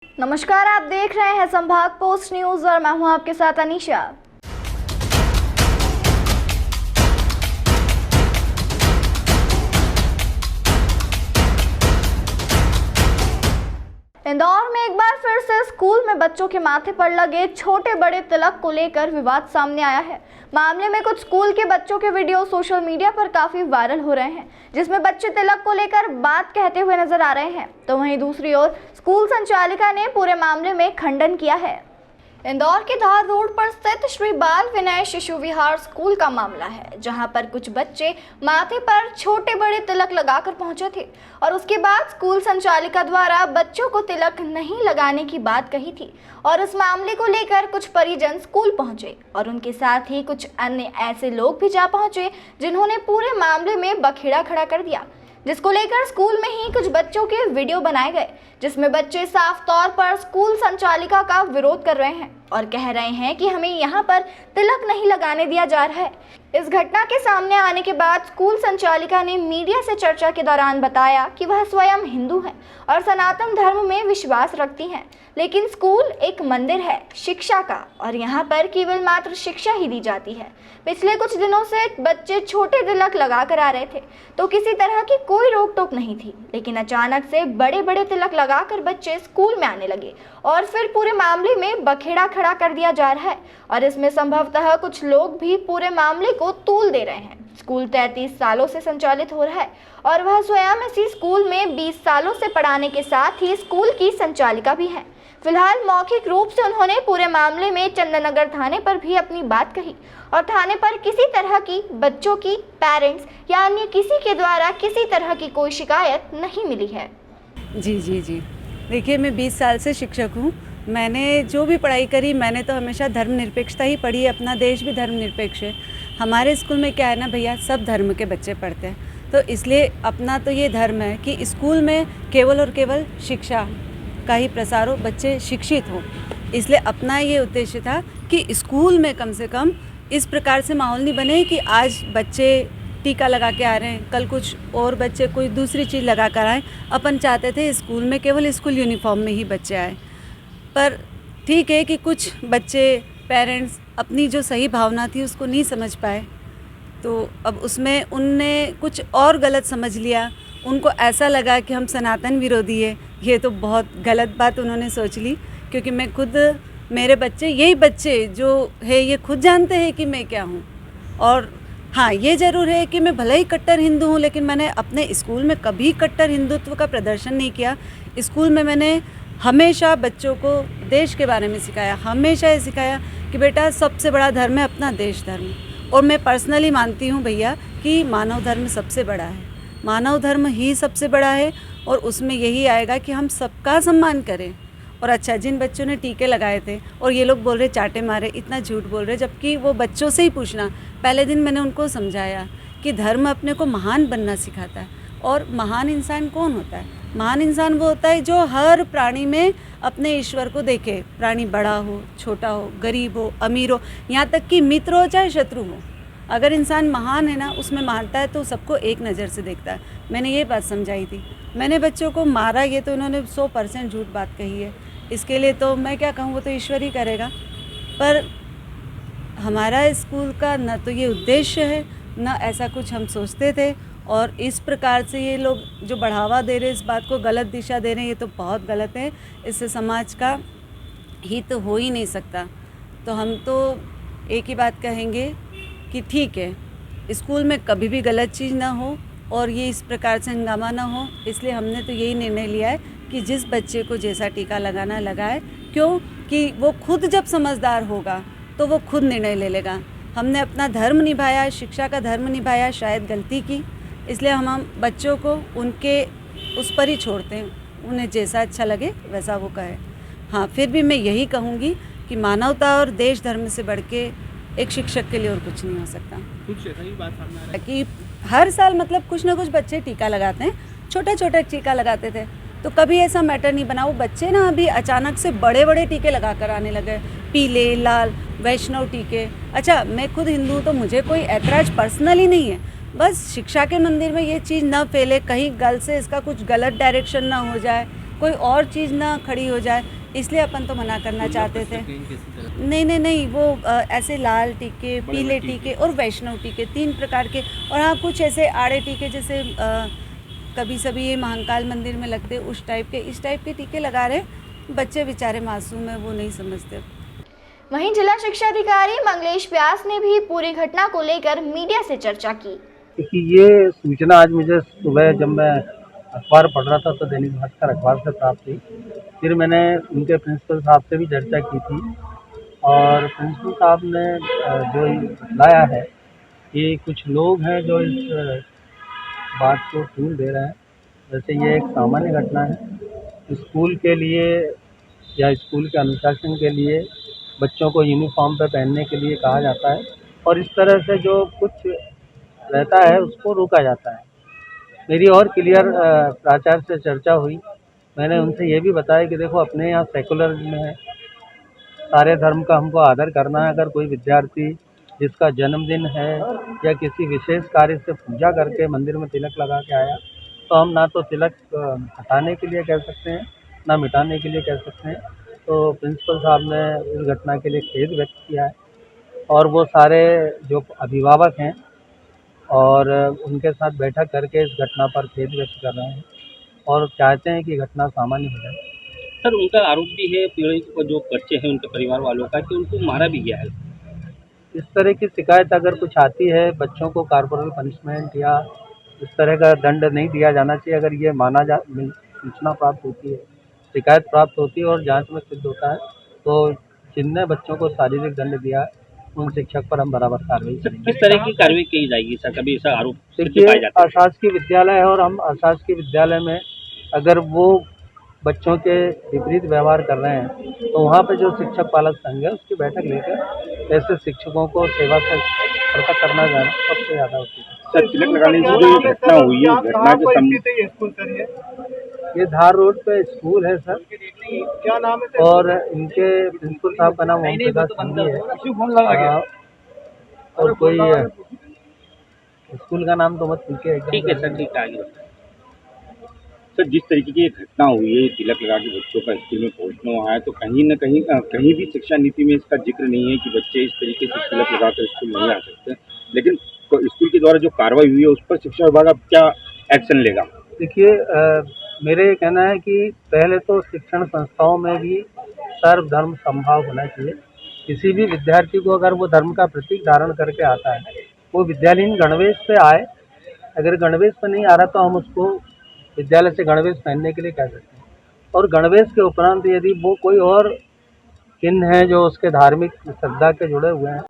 नमस्कार, आप देख रहे हैं संभाग पोस्ट न्यूज और मैं हूं आपके साथ अनीशा। इंदौर में एक बार फिर से स्कूल में बच्चों के माथे पर लगे छोटे बड़े तिलक को लेकर विवाद सामने आया है। मामले में कुछ स्कूल के बच्चों के वीडियो सोशल मीडिया पर काफी वायरल हो रहे हैं, जिसमें बच्चे तिलक को लेकर बात कहते हुए नजर आ रहे हैं। तो वहीं दूसरी ओर स्कूल संचालिका ने पूरे मामले में खंडन किया है। इंदौर के धार रोड पर स्थित श्री बाल विनय शिशु विहार स्कूल का मामला है, जहां पर कुछ बच्चे माथे पर छोटे बड़े तिलक लगाकर पहुंचे थे और उसके बाद स्कूल संचालिका द्वारा बच्चों को तिलक नहीं लगाने की बात कही थी और इस मामले को लेकर कुछ परिजन स्कूल पहुंचे और उनके साथ ही कुछ अन्य ऐसे लोग भी जा पहुंचे जिन्होंने पूरे मामले में बखेड़ा खड़ा कर दिया, जिसको लेकर स्कूल में ही कुछ बच्चों के वीडियो बनाए गए, जिसमें बच्चे साफ तौर पर स्कूल संचालिका का विरोध कर रहे हैं और कह रहे हैं कि हमें यहाँ पर तिलक नहीं लगाने दिया जा रहा है। इस घटना के सामने आने के बाद स्कूल संचालिका ने मीडिया से चर्चा के दौरान बताया कि वह स्वयं हिंदू है और सनातन धर्म में विश्वास रखती हैं, लेकिन स्कूल एक मंदिर है शिक्षा का और यहाँ पर केवल मात्र शिक्षा ही दी जाती है। पिछले कुछ दिनों से बच्चे छोटे तिलक लगा कर आ रहे थे तो किसी तरह की कोई रोक टोक नहीं थी, लेकिन अचानक से बड़े बड़े तिलक लगाकर बच्चे स्कूल में आने लगे और फिर पूरे मामले में बखेड़ा खड़ा कर दिया जा रहा है और इसमें संभवतः कुछ लोग भी पूरे मामले को तूल दे रहे हैं। स्कूल 33 सालों से संचालित हो रहा है और वह स्वयं इसी स्कूल में 20 सालों से पढ़ाने के साथ ही स्कूल की संचालिका भी है। फिलहाल मौखिक रूप से उन्होंने पूरे मामले में चंदननगर थाने पर भी अपनी बात कही और थाने पर किसी तरह की बच्चों की पेरेंट्स या अन्य किसी के द्वारा किसी तरह की कोई शिकायत नहीं मिली है। जी देखिए, मैं 20 साल से शिक्षक हूँ। मैंने जो भी पढ़ाई करी मैंने तो हमेशा धर्मनिरपेक्षता ही पढ़ी है। अपना देश भी धर्मनिरपेक्ष है। हमारे स्कूल में क्या है ना भैया, सब धर्म के बच्चे पढ़ते हैं, तो इसलिए अपना तो ये धर्म है कि स्कूल में केवल और केवल शिक्षा का ही प्रसार हो, बच्चे शिक्षित हो। इसलिए अपना ये उद्देश्य था कि स्कूल में कम से कम इस प्रकार से माहौल नहीं बने कि आज बच्चे टीका लगा के आ रहे हैं, कल कुछ और बच्चे कोई दूसरी चीज़ लगा कर आए। अपन चाहते थे स्कूल में केवल स्कूल यूनिफॉर्म में ही बच्चे आए, पर ठीक है कि कुछ बच्चे पेरेंट्स अपनी जो सही भावना थी उसको नहीं समझ पाए, तो अब उसमें उनने कुछ और गलत समझ लिया। उनको ऐसा लगा कि हम सनातन विरोधी है। ये तो बहुत गलत बात उन्होंने सोच ली, क्योंकि मैं खुद, मेरे बच्चे, यही बच्चे जो है ये खुद जानते हैं कि मैं क्या हूँ। और हाँ, ये ज़रूर है कि मैं भले ही कट्टर हिंदू हूँ, लेकिन मैंने अपने स्कूल में कभी कट्टर हिंदुत्व का प्रदर्शन नहीं किया। स्कूल में मैंने हमेशा बच्चों को देश के बारे में सिखाया, हमेशा ये सिखाया कि बेटा सबसे बड़ा धर्म है अपना देश धर्म। और मैं पर्सनली मानती हूँ भैया कि मानव धर्म सबसे बड़ा है, मानव धर्म ही सबसे बड़ा है और उसमें यही आएगा कि हम सबका सम्मान करें। और अच्छा, जिन बच्चों ने टीके लगाए थे और ये लोग बोल रहे चाटे मारे, इतना झूठ बोल रहे, जबकि वो बच्चों से ही पूछना। पहले दिन मैंने उनको समझाया कि धर्म अपने को महान बनना सिखाता है। और महान इंसान कौन होता है? महान इंसान वो होता है जो हर प्राणी में अपने ईश्वर को देखे। प्राणी बड़ा हो, छोटा हो, गरीब हो, अमीर हो, यहाँ तक कि मित्र हो चाहे शत्रु हो, अगर इंसान महान है ना, उसमें मानता है तो सबको एक नज़र से देखता है। मैंने ये बात समझाई थी। मैंने बच्चों को मारा, ये तो उन्होंने 100% झूठ बात कही है। इसके लिए तो मैं क्या कहूँ, वो तो ईश्वर ही करेगा। पर हमारा स्कूल का न तो ये उद्देश्य है, न ऐसा कुछ हम सोचते थे। और इस प्रकार से ये लोग जो बढ़ावा दे रहे हैं, इस बात को गलत दिशा दे रहे हैं, ये तो बहुत गलत है। इससे समाज का हित हो ही नहीं सकता। तो हम तो एक ही बात कहेंगे कि ठीक है, स्कूल में कभी भी गलत चीज़ ना हो और ये इस प्रकार से हंगामा ना हो। इसलिए हमने तो यही निर्णय लिया है कि जिस बच्चे को जैसा टीका लगाना लगाए, क्यों कि वो खुद जब समझदार होगा तो वो खुद निर्णय ले लेगा। हमने अपना धर्म निभाया, शिक्षा का धर्म निभाया, शायद गलती की, इसलिए हम बच्चों को उनके उस पर ही छोड़ते हैं, उन्हें जैसा अच्छा लगे वैसा वो कहे। हाँ, फिर भी मैं यही कहूँगी कि मानवता और देश धर्म से बढ़ के एक शिक्षक के लिए और कुछ नहीं हो सकता। कुछ ऐसा ही बात सामने आ रहा है कि हर साल मतलब कुछ ना कुछ बच्चे टीका लगाते हैं, छोटा छोटा टीका लगाते थे, तो कभी ऐसा मैटर नहीं बना। वो बच्चे ना अभी अचानक से बड़े बड़े टीके लगा कर आने लगे, पीले, लाल, वैष्णव टीके। अच्छा, मैं खुद हिंदू हूँ तो मुझे कोई ऐतराज़ पर्सनली नहीं है, बस शिक्षा के मंदिर में ये चीज़ ना फैले, कहीं गल से इसका कुछ गलत डायरेक्शन ना हो जाए, कोई और चीज़ ना खड़ी हो जाए, इसलिए अपन तो मना करना चाहते थे। नहीं, वो ऐसे लाल टीके, पीले टीके और वैष्णव टीके 3 प्रकार के, और हाँ कुछ ऐसे आड़े टीके जैसे कभी सभी ये महाकाल मंदिर में लगते उस टाइप के, इस टाइप के टीके लगा रहे। बच्चे बेचारे मासूम है, वो नहीं समझते। वहीं जिला शिक्षा अधिकारी मंगलेश व्यास ने भी पूरी घटना को लेकर मीडिया से चर्चा की। क्योंकि ये सूचना आज मुझे सुबह जब मैं अखबार पढ़ रहा था तो दैनिक भास्कर अखबार से प्राप्त हुई। फिर मैंने उनके प्रिंसिपल साहब से भी चर्चा की थी और प्रिंसिपल साहब ने जो लाया है कि कुछ लोग हैं जो इस बात को तूल दे रहे हैं। वैसे ये एक सामान्य घटना है। स्कूल के लिए या स्कूल के अनुशासन के लिए बच्चों को यूनिफॉर्म पे पहनने के लिए कहा जाता है और इस तरह से जो कुछ रहता है उसको रोका जाता है। मेरी और क्लियर प्राचार्य से चर्चा हुई। मैंने उनसे ये भी बताया कि देखो अपने यहाँ सेकुलर में है, सारे धर्म का हमको आदर करना है। अगर कोई विद्यार्थी जिसका जन्मदिन है या किसी विशेष कार्य से पूजा करके मंदिर में तिलक लगा के आया तो हम ना तो तिलक हटाने के लिए कह सकते हैं ना मिटाने के लिए कह सकते हैं। तो प्रिंसिपल साहब ने इस घटना के लिए खेद व्यक्त किया है और वो सारे जो अभिभावक हैं और उनके साथ बैठक करके इस घटना पर खेद व्यक्त कर रहे हैं और चाहते हैं कि घटना सामान्य हो जाए। सर उनका आरोप भी है पीड़ित को जो बच्चे हैं उनके परिवार वालों का कि उनको मारा भी गया है। इस तरह की शिकायत अगर कुछ आती है, बच्चों को कॉर्पोरल पनिशमेंट या इस तरह का दंड नहीं दिया जाना चाहिए। अगर ये सूचना प्राप्त होती है, शिकायत प्राप्त होती है और जांच में सिद्ध होता है तो जिनने बच्चों को शारीरिक दंड दिया है उन शिक्षक पर हम बराबर कार्रवाई करेंगे। किस तरह की कार्रवाई की जाएगी सर? कभी ऐसा आरोप देखिए पाए जाते हैं? अशासकीय विद्यालय है और हम अशासकीय विद्यालय में अगर वो बच्चों के विपरीत व्यवहार कर रहे हैं तो वहाँ पे जो शिक्षक पालक संघ है उसकी बैठक लेकर ऐसे शिक्षकों को सेवा से पृथक करना जाना सबसे ज़्यादा होती है। सर तिलक लगाने से जो ये घटना हुई है, घटना के संबंध ये धार रोड पे स्कूल है सर। क्या नाम है? और इनके प्रिंसिपल साहब का नाम ओम प्रकाश संघी है और कोई स्कूल का नाम तो मत पूछिए। ठीक है सर, ठीक है आगे। सर जिस तरीके की घटना हुई है, तिलक लगा के बच्चों का स्कूल में पहुंचना हुआ है तो कहीं न कहीं कहीं भी शिक्षा नीति में इसका जिक्र नहीं है कि बच्चे इस तरीके से तिलक लगाकर स्कूल नहीं आ सकते। लेकिन स्कूल के द्वारा जो कार्रवाई हुई है उस पर शिक्षा विभाग अब क्या एक्शन लेगा? देखिए मेरे कहना है कि पहले तो शिक्षण संस्थाओं में भी सर्वधर्म समभाव होना चाहिए। किसी भी विद्यार्थी को अगर वो धर्म का प्रतीक धारण करके आता है वो विद्यालयीन गणवेश पे आए। अगर गणवेश पे नहीं आ रहा तो हम उसको विद्यालय से गणवेश पहनने के लिए कह सकते हैं। और गणवेश के उपरांत यदि वो कोई और चिन्ह है जो उसके धार्मिक श्रद्धा के जुड़े हुए हैं